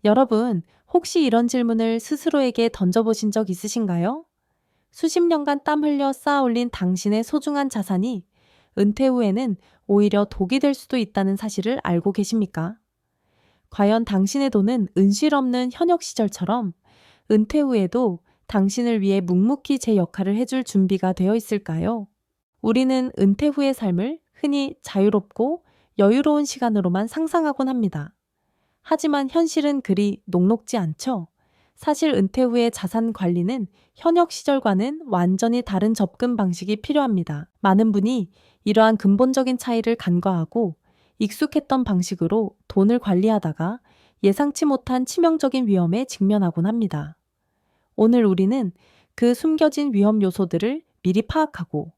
여러분, 혹시 이런 질문을 스스로에게 던져보신 적 있으신가요? 수십 년간 땀 흘려 쌓아 올린 당신의 소중한 자산이 은퇴 후에는 오히려 독이 될 수도 있다는 사실을 알고 계십니까? 과연 당신의 돈은 은실 없는 현역 시절처럼 은퇴 후에도 당신을 위해 묵묵히 제 역할을 해줄 준비가 되어 있을까요? 우리는 은퇴 후의 삶을 흔히 자유롭고 여유로운 시간으로만 상상하곤 합니다. 하지만 현실은 그리 녹록지 않죠. 사실 은퇴 후의 자산 관리는 현역 시절과는 완전히 다른 접근 방식이 필요합니다. 많은 분이 이러한 근본적인 차이를 간과하고 익숙했던 방식으로 돈을 관리하다가 예상치 못한 치명적인 위험에 직면하곤 합니다. 오늘 우리는 그 숨겨진 위험 요소들을 미리 파악하고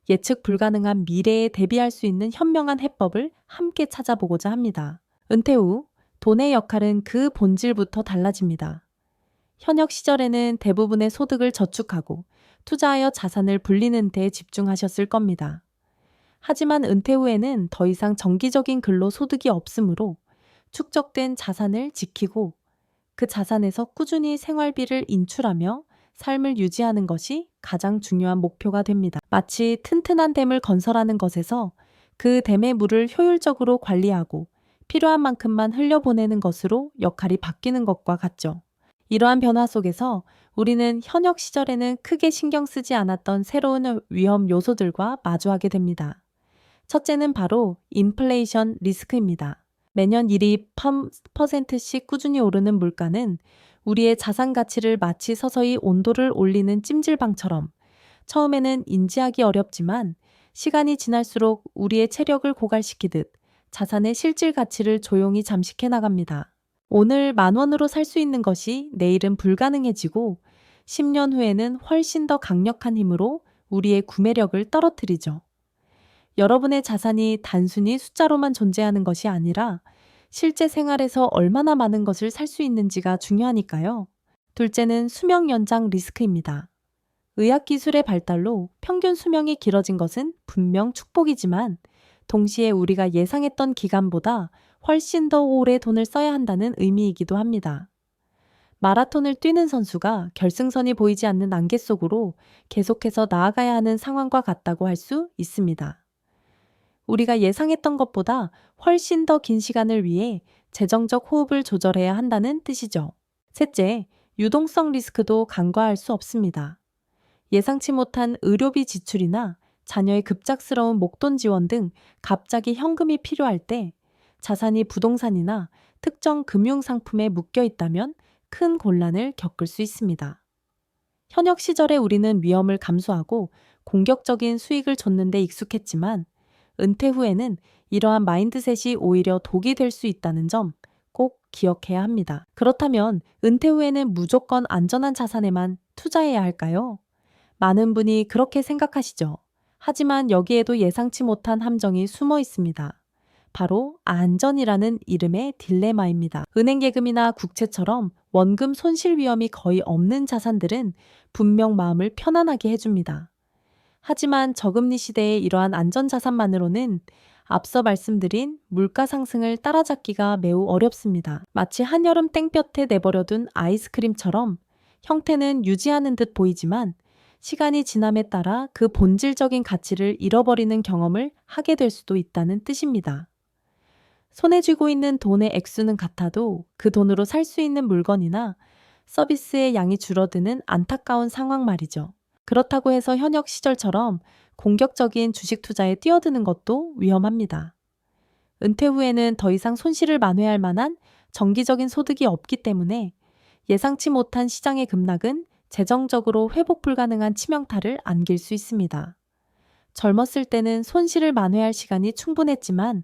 예측 불가능한 미래에 대비할 수 있는 현명한 해법을 함께 찾아보고자 합니다. 은퇴 후 돈의 역할은 그 본질부터 달라집니다. 현역 시절에는 대부분의 소득을 저축하고 투자하여 자산을 불리는 데 집중하셨을 겁니다. 하지만 은퇴 후에는 더 이상 정기적인 근로 소득이 없으므로 축적된 자산을 지키고 그 자산에서 꾸준히 생활비를 인출하며 삶을 유지하는 것이 가장 중요한 목표가 됩니다. 마치 튼튼한 댐을 건설하는 것에서 그 댐의 물을 효율적으로 관리하고 필요한 만큼만 흘려보내는 것으로 역할이 바뀌는 것과 같죠. 이러한 변화 속에서 우리는 현역 시절에는 크게 신경 쓰지 않았던 새로운 위험 요소들과 마주하게 됩니다. 첫째는 바로 인플레이션 리스크입니다. 매년 1% 꾸준히 오르는 물가는 우리의 자산 가치를 마치 서서히 온도를 올리는 찜질방처럼 처음에는 인지하기 어렵지만 시간이 지날수록 우리의 체력을 고갈시키듯 자산의 실질 가치를 조용히 잠식해 나갑니다. 오늘 10,000원으로 살 수 있는 것이 내일은 불가능해지고 10년 후에는 훨씬 더 강력한 힘으로 우리의 구매력을 떨어뜨리죠. 여러분의 자산이 단순히 숫자로만 존재하는 것이 아니라 실제 생활에서 얼마나 많은 것을 살 수 있는지가 중요하니까요. 둘째는 수명 연장 리스크입니다. 의학기술의 발달로 평균 수명이 길어진 것은 분명 축복이지만 동시에 우리가 예상했던 기간보다 훨씬 더 오래 돈을 써야 한다는 의미이기도 합니다. 마라톤을 뛰는 선수가 결승선이 보이지 않는 안개 속으로 계속해서 나아가야 하는 상황과 같다고 할 수 있습니다. 우리가 예상했던 것보다 훨씬 더 긴 시간을 위해 재정적 호흡을 조절해야 한다는 뜻이죠. 셋째, 유동성 리스크도 간과할 수 없습니다. 예상치 못한 의료비 지출이나 자녀의 급작스러운 목돈 지원 등 갑자기 현금이 필요할 때 자산이 부동산이나 특정 금융상품에 묶여 있다면 큰 곤란을 겪을 수 있습니다. 현역 시절에 우리는 위험을 감수하고 공격적인 수익을 줬는 데 익숙했지만 은퇴 후에는 이러한 마인드셋이 오히려 독이 될 수 있다는 점 꼭 기억해야 합니다. 그렇다면 은퇴 후에는 무조건 안전한 자산에만 투자해야 할까요? 많은 분이 그렇게 생각하시죠. 하지만 여기에도 예상치 못한 함정이 숨어 있습니다. 바로 안전이라는 이름의 딜레마입니다. 은행 예금이나 국채처럼 원금 손실 위험이 거의 없는 자산들은 분명 마음을 편안하게 해줍니다. 하지만 저금리 시대의 이러한 안전자산만으로는 앞서 말씀드린 물가 상승을 따라잡기가 매우 어렵습니다. 마치 한여름 땡볕에 내버려둔 아이스크림처럼 형태는 유지하는 듯 보이지만 시간이 지남에 따라 그 본질적인 가치를 잃어버리는 경험을 하게 될 수도 있다는 뜻입니다. 손에 쥐고 있는 돈의 액수는 같아도 그 돈으로 살 수 있는 물건이나 서비스의 양이 줄어드는 안타까운 상황 말이죠. 그렇다고 해서 현역 시절처럼 공격적인 주식 투자에 뛰어드는 것도 위험합니다. 은퇴 후에는 더 이상 손실을 만회할 만한 정기적인 소득이 없기 때문에 예상치 못한 시장의 급락은 재정적으로 회복 불가능한 치명타를 안길 수 있습니다. 젊었을 때는 손실을 만회할 시간이 충분했지만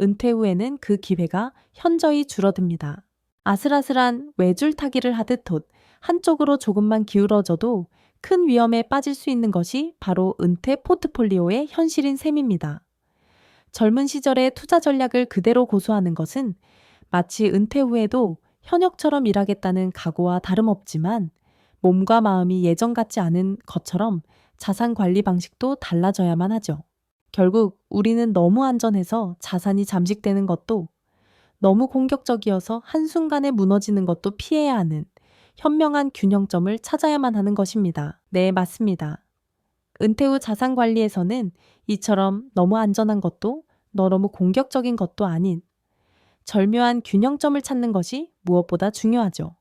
은퇴 후에는 그 기회가 현저히 줄어듭니다. 아슬아슬한 외줄타기를 하듯 한쪽으로 조금만 기울어져도 큰 위험에 빠질 수 있는 것이 바로 은퇴 포트폴리오의 현실인 셈입니다. 젊은 시절의 투자 전략을 그대로 고수하는 것은 마치 은퇴 후에도 현역처럼 일하겠다는 각오와 다름없지만 몸과 마음이 예전 같지 않은 것처럼 자산 관리 방식도 달라져야만 하죠. 결국 우리는 너무 안전해서 자산이 잠식되는 것도 너무 공격적이어서 한순간에 무너지는 것도 피해야 하는 현명한 균형점을 찾아야만 하는 것입니다. 네, 맞습니다. 은퇴 후 자산 관리에서는 이처럼 너무 안전한 것도 너무 공격적인 것도 아닌 절묘한 균형점을 찾는 것이 무엇보다 중요하죠.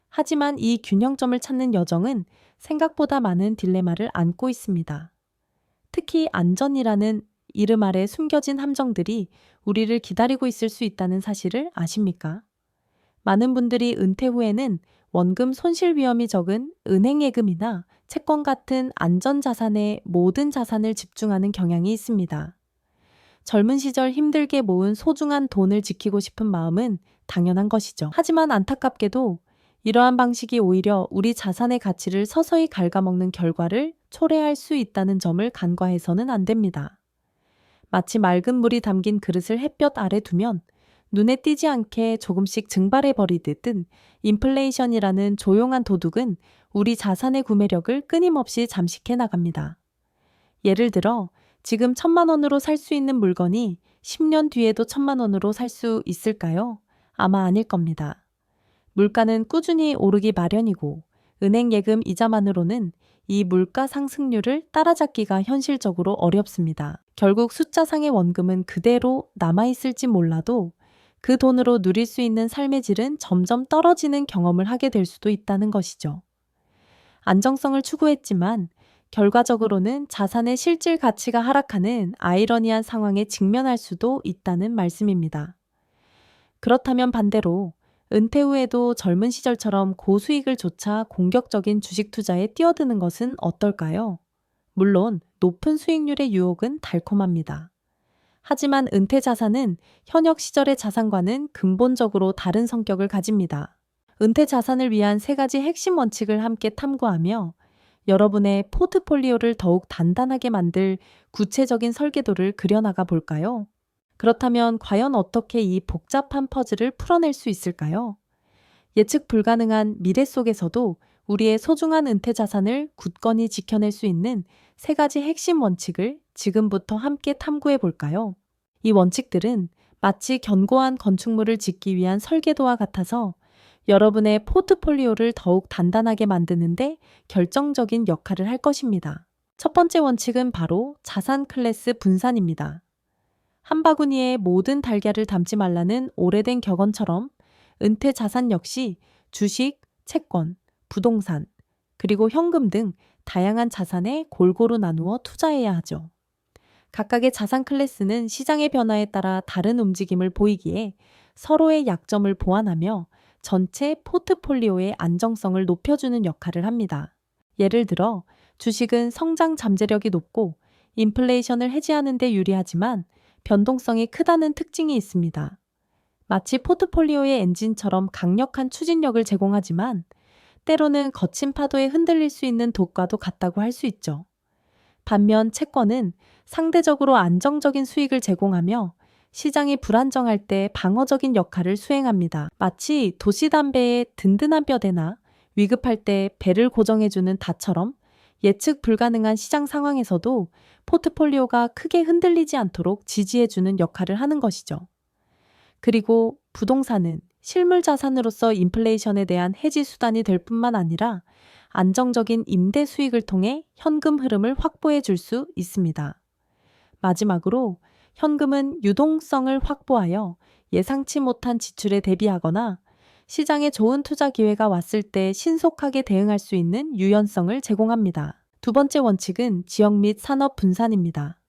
하지만 이 균형점을 찾는 여정은 생각보다 많은 딜레마를 안고 있습니다. 특히 안전이라는 이름 아래 숨겨진 함정들이 우리를 기다리고 있을 수 있다는 사실을 아십니까? 많은 분들이 은퇴 후에는 원금 손실 위험이 적은 은행 예금이나 채권 같은 안전자산에 모든 자산을 집중하는 경향이 있습니다. 젊은 시절 힘들게 모은 소중한 돈을 지키고 싶은 마음은 당연한 것이죠. 하지만 안타깝게도 이러한 방식이 오히려 우리 자산의 가치를 서서히 갉아먹는 결과를 초래할 수 있다는 점을 간과해서는 안 됩니다. 마치 맑은 물이 담긴 그릇을 햇볕 아래 두면 눈에 띄지 않게 조금씩 증발해 버리듯 인플레이션이라는 조용한 도둑은 우리 자산의 구매력을 끊임없이 잠식해 나갑니다. 예를 들어 지금 1,000만 원으로 살 수 있는 물건이 10년 뒤에도 1,000만 원으로 살 수 있을까요? 아마 아닐 겁니다. 물가는 꾸준히 오르기 마련이고 은행 예금 이자만으로는 이 물가 상승률을 따라잡기가 현실적으로 어렵습니다. 결국 숫자상의 원금은 그대로 남아있을지 몰라도 그 돈으로 누릴 수 있는 삶의 질은 점점 떨어지는 경험을 하게 될 수도 있다는 것이죠. 안정성을 추구했지만 결과적으로는 자산의 실질 가치가 하락하는 아이러니한 상황에 직면할 수도 있다는 말씀입니다. 그렇다면 반대로 은퇴 후에도 젊은 시절처럼 고수익을 좇아 공격적인 주식 투자에 뛰어드는 것은 어떨까요? 물론 높은 수익률의 유혹은 달콤합니다. 하지만 은퇴 자산은 현역 시절의 자산과는 근본적으로 다른 성격을 가집니다. 은퇴 자산을 위한 3가지 핵심 원칙을 함께 탐구하며 여러분의 포트폴리오를 더욱 단단하게 만들 구체적인 설계도를 그려나가 볼까요? 그렇다면 과연 어떻게 이 복잡한 퍼즐을 풀어낼 수 있을까요? 예측 불가능한 미래 속에서도 우리의 소중한 은퇴 자산을 굳건히 지켜낼 수 있는 3가지 핵심 원칙을 지금부터 함께 탐구해 볼까요? 이 원칙들은 마치 견고한 건축물을 짓기 위한 설계도와 같아서 여러분의 포트폴리오를 더욱 단단하게 만드는데 결정적인 역할을 할 것입니다. 첫 번째 원칙은 바로 자산 클래스 분산입니다. 한 바구니에 모든 달걀을 담지 말라는 오래된 격언처럼 은퇴 자산 역시 주식, 채권, 부동산, 그리고 현금 등 다양한 자산에 골고루 나누어 투자해야 하죠. 각각의 자산 클래스는 시장의 변화에 따라 다른 움직임을 보이기에 서로의 약점을 보완하며 전체 포트폴리오의 안정성을 높여주는 역할을 합니다. 예를 들어 주식은 성장 잠재력이 높고 인플레이션을 해지하는 데 유리하지만 변동성이 크다는 특징이 있습니다. 마치 포트폴리오의 엔진처럼 강력한 추진력을 제공하지만 때로는 거친 파도에 흔들릴 수 있는 독과도 같다고 할 수 있죠. 반면 채권은 상대적으로 안정적인 수익을 제공하며 시장이 불안정할 때 방어적인 역할을 수행합니다. 마치 도시담배의 든든한 뼈대나 위급할 때 배를 고정해주는 닷처럼 예측 불가능한 시장 상황에서도 포트폴리오가 크게 흔들리지 않도록 지지해주는 역할을 하는 것이죠. 그리고 부동산은 실물 자산으로서 인플레이션에 대한 해지 수단이 될 뿐만 아니라 안정적인 임대 수익을 통해 현금 흐름을 확보해 줄 수 있습니다. 마지막으로 현금은 유동성을 확보하여 예상치 못한 지출에 대비하거나 시장에 좋은 투자 기회가 왔을 때 신속하게 대응할 수 있는 유연성을 제공합니다. 두 번째 원칙은 지역 및 산업 분산입니다.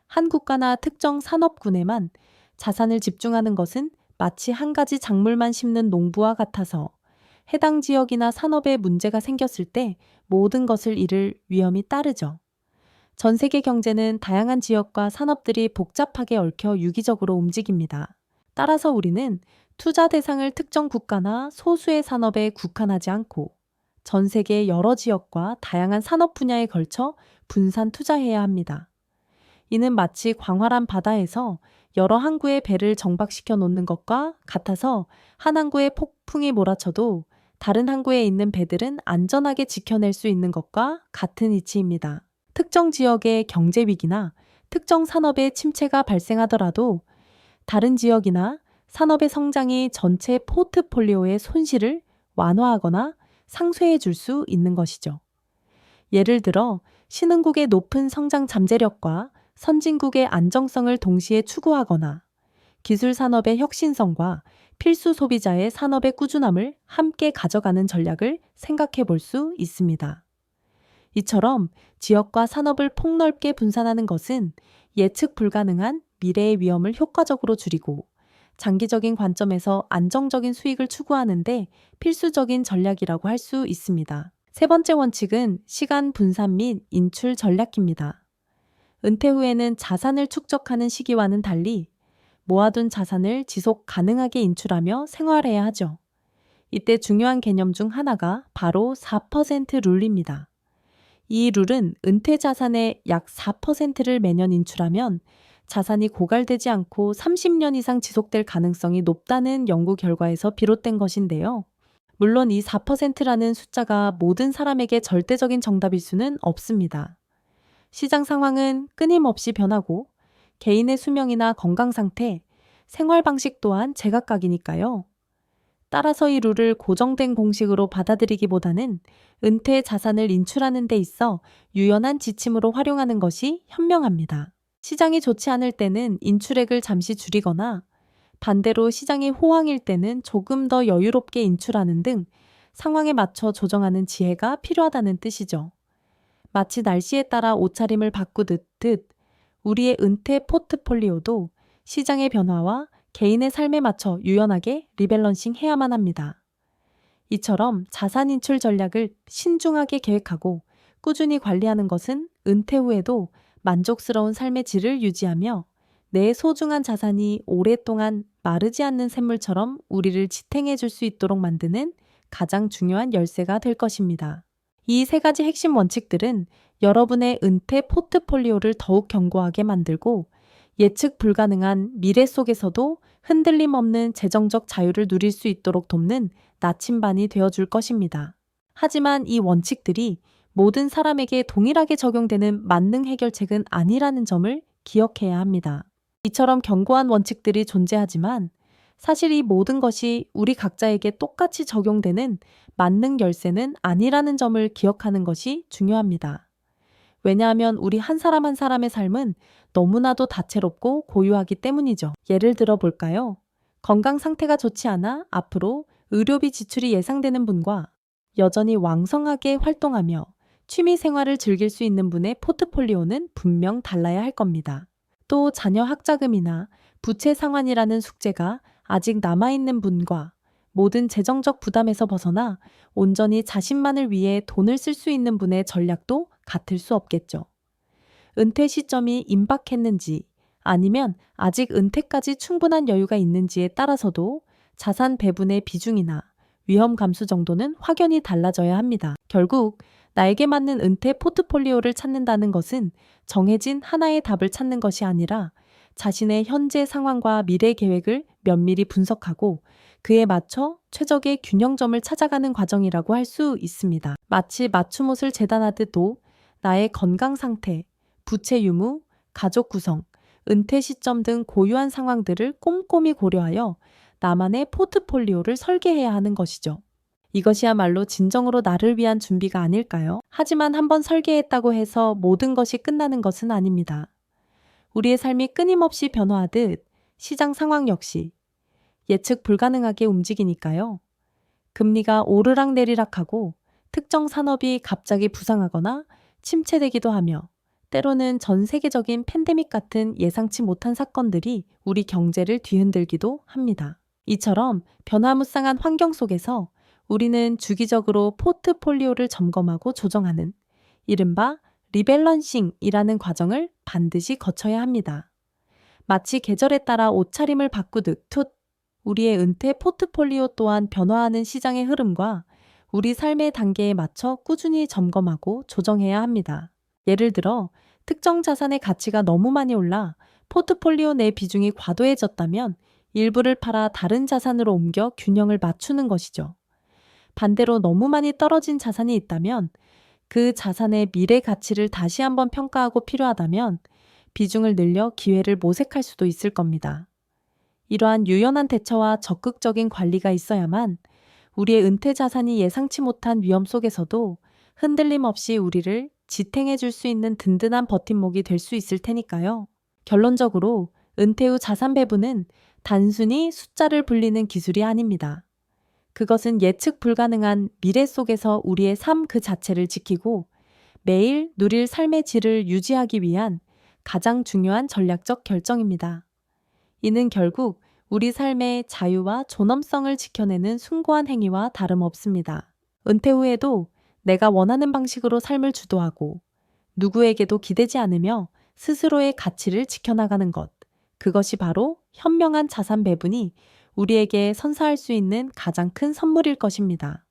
한 국가나 특정 산업군에만 자산을 집중하는 것은 마치 한 가지 작물만 심는 농부와 같아서 해당 지역이나 산업에 문제가 생겼을 때 모든 것을 잃을 위험이 따르죠. 전 세계 경제는 다양한 지역과 산업들이 복잡하게 얽혀 유기적으로 움직입니다. 따라서 우리는 투자 대상을 특정 국가나 소수의 산업에 국한하지 않고 전 세계 여러 지역과 다양한 산업 분야에 걸쳐 분산 투자해야 합니다. 이는 마치 광활한 바다에서 여러 항구의 배를 정박시켜 놓는 것과 같아서 한 항구에 폭풍이 몰아쳐도 다른 항구에 있는 배들은 안전하게 지켜낼 수 있는 것과 같은 이치입니다. 특정 지역의 경제 위기나 특정 산업의 침체가 발생하더라도 다른 지역이나 산업의 성장이 전체 포트폴리오의 손실을 완화하거나 상쇄해 줄 수 있는 것이죠. 예를 들어 신흥국의 높은 성장 잠재력과 선진국의 안정성을 동시에 추구하거나 기술 산업의 혁신성과 필수 소비자의 산업의 꾸준함을 함께 가져가는 전략을 생각해 볼 수 있습니다. 이처럼 지역과 산업을 폭넓게 분산하는 것은 예측 불가능한 미래의 위험을 효과적으로 줄이고 장기적인 관점에서 안정적인 수익을 추구하는데 필수적인 전략이라고 할 수 있습니다. 세 번째 원칙은 시간 분산 및 인출 전략입니다. 은퇴 후에는 자산을 축적하는 시기와는 달리 모아둔 자산을 지속 가능하게 인출하며 생활해야 하죠. 이때 중요한 개념 중 하나가 바로 4% 룰입니다. 이 룰은 은퇴 자산의 약 4%를 매년 인출하면 자산이 고갈되지 않고 30년 이상 지속될 가능성이 높다는 연구 결과에서 비롯된 것인데요. 물론 이 4%라는 숫자가 모든 사람에게 절대적인 정답일 수는 없습니다. 시장 상황은 끊임없이 변하고 개인의 수명이나 건강 상태, 생활 방식 또한 제각각이니까요. 따라서 이 룰을 고정된 공식으로 받아들이기보다는 은퇴 자산을 인출하는 데 있어 유연한 지침으로 활용하는 것이 현명합니다. 시장이 좋지 않을 때는 인출액을 잠시 줄이거나 반대로 시장이 호황일 때는 조금 더 여유롭게 인출하는 등 상황에 맞춰 조정하는 지혜가 필요하다는 뜻이죠. 마치 날씨에 따라 옷차림을 바꾸듯 우리의 은퇴 포트폴리오도 시장의 변화와 개인의 삶에 맞춰 유연하게 리밸런싱 해야만 합니다. 이처럼 자산 인출 전략을 신중하게 계획하고 꾸준히 관리하는 것은 은퇴 후에도 만족스러운 삶의 질을 유지하며 내 소중한 자산이 오랫동안 마르지 않는 샘물처럼 우리를 지탱해 줄 수 있도록 만드는 가장 중요한 열쇠가 될 것입니다. 이 세 가지 핵심 원칙들은 여러분의 은퇴 포트폴리오를 더욱 견고하게 만들고 예측 불가능한 미래 속에서도 흔들림 없는 재정적 자유를 누릴 수 있도록 돕는 나침반이 되어줄 것입니다. 하지만 이 원칙들이 모든 사람에게 동일하게 적용되는 만능 해결책은 아니라는 점을 기억해야 합니다. 이처럼 견고한 원칙들이 존재하지만 사실 이 모든 것이 우리 각자에게 똑같이 적용되는 만능 열쇠는 아니라는 점을 기억하는 것이 중요합니다. 왜냐하면 우리 한 사람 한 사람의 삶은 너무나도 다채롭고 고유하기 때문이죠. 예를 들어 볼까요? 건강 상태가 좋지 않아 앞으로 의료비 지출이 예상되는 분과 여전히 왕성하게 활동하며 취미 생활을 즐길 수 있는 분의 포트폴리오는 분명 달라야 할 겁니다. 또 자녀 학자금이나 부채 상환이라는 숙제가 아직 남아있는 분과 모든 재정적 부담에서 벗어나 온전히 자신만을 위해 돈을 쓸 수 있는 분의 전략도 같을 수 없겠죠. 은퇴 시점이 임박했는지 아니면 아직 은퇴까지 충분한 여유가 있는지에 따라서도 자산 배분의 비중이나 위험 감수 정도는 확연히 달라져야 합니다. 결국 나에게 맞는 은퇴 포트폴리오를 찾는다는 것은 정해진 하나의 답을 찾는 것이 아니라 자신의 현재 상황과 미래 계획을 면밀히 분석하고 그에 맞춰 최적의 균형점을 찾아가는 과정이라고 할 수 있습니다. 마치 맞춤옷을 재단하듯도 나의 건강 상태, 부채 유무, 가족 구성, 은퇴 시점 등 고유한 상황들을 꼼꼼히 고려하여 나만의 포트폴리오를 설계해야 하는 것이죠. 이것이야말로 진정으로 나를 위한 준비가 아닐까요? 하지만 한번 설계했다고 해서 모든 것이 끝나는 것은 아닙니다. 우리의 삶이 끊임없이 변화하듯 시장 상황 역시 예측 불가능하게 움직이니까요. 금리가 오르락내리락하고 특정 산업이 갑자기 부상하거나 침체되기도 하며 때로는 전 세계적인 팬데믹 같은 예상치 못한 사건들이 우리 경제를 뒤흔들기도 합니다. 이처럼 변화무쌍한 환경 속에서 우리는 주기적으로 포트폴리오를 점검하고 조정하는 이른바 리밸런싱이라는 과정을 반드시 거쳐야 합니다. 마치 계절에 따라 옷차림을 바꾸듯 우리의 은퇴 포트폴리오 또한 변화하는 시장의 흐름과 우리 삶의 단계에 맞춰 꾸준히 점검하고 조정해야 합니다. 예를 들어 특정 자산의 가치가 너무 많이 올라 포트폴리오 내 비중이 과도해졌다면 일부를 팔아 다른 자산으로 옮겨 균형을 맞추는 것이죠. 반대로 너무 많이 떨어진 자산이 있다면 그 자산의 미래 가치를 다시 한번 평가하고 필요하다면 비중을 늘려 기회를 모색할 수도 있을 겁니다. 이러한 유연한 대처와 적극적인 관리가 있어야만 우리의 은퇴 자산이 예상치 못한 위험 속에서도 흔들림 없이 우리를 지탱해 줄 수 있는 든든한 버팀목이 될 수 있을 테니까요. 결론적으로 은퇴 후 자산 배분은 단순히 숫자를 불리는 기술이 아닙니다. 그것은 예측 불가능한 미래 속에서 우리의 삶 그 자체를 지키고 매일 누릴 삶의 질을 유지하기 위한 가장 중요한 전략적 결정입니다. 이는 결국 우리 삶의 자유와 존엄성을 지켜내는 숭고한 행위와 다름없습니다. 은퇴 후에도 내가 원하는 방식으로 삶을 주도하고 누구에게도 기대지 않으며 스스로의 가치를 지켜나가는 것. 그것이 바로 현명한 자산 배분이 우리에게 선사할 수 있는 가장 큰 선물일 것입니다.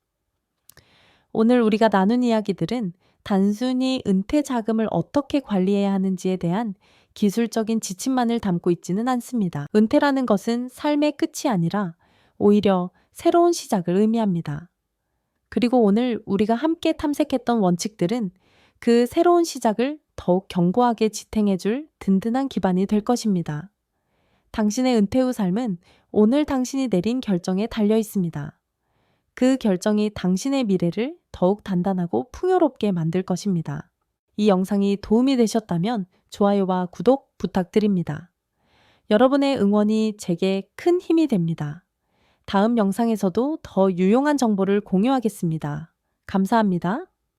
오늘 우리가 나눈 이야기들은 단순히 은퇴 자금을 어떻게 관리해야 하는지에 대한 기술적인 지침만을 담고 있지는 않습니다. 은퇴라는 것은 삶의 끝이 아니라 오히려 새로운 시작을 의미합니다. 그리고 오늘 우리가 함께 탐색했던 원칙들은 그 새로운 시작을 더욱 견고하게 지탱해줄 든든한 기반이 될 것입니다. 당신의 은퇴 후 삶은 오늘 당신이 내린 결정에 달려 있습니다. 그 결정이 당신의 미래를 더욱 단단하고 풍요롭게 만들 것입니다. 이 영상이 도움이 되셨다면 좋아요와 구독 부탁드립니다. 여러분의 응원이 제게 큰 힘이 됩니다. 다음 영상에서도 더 유용한 정보를 공유하겠습니다. 감사합니다.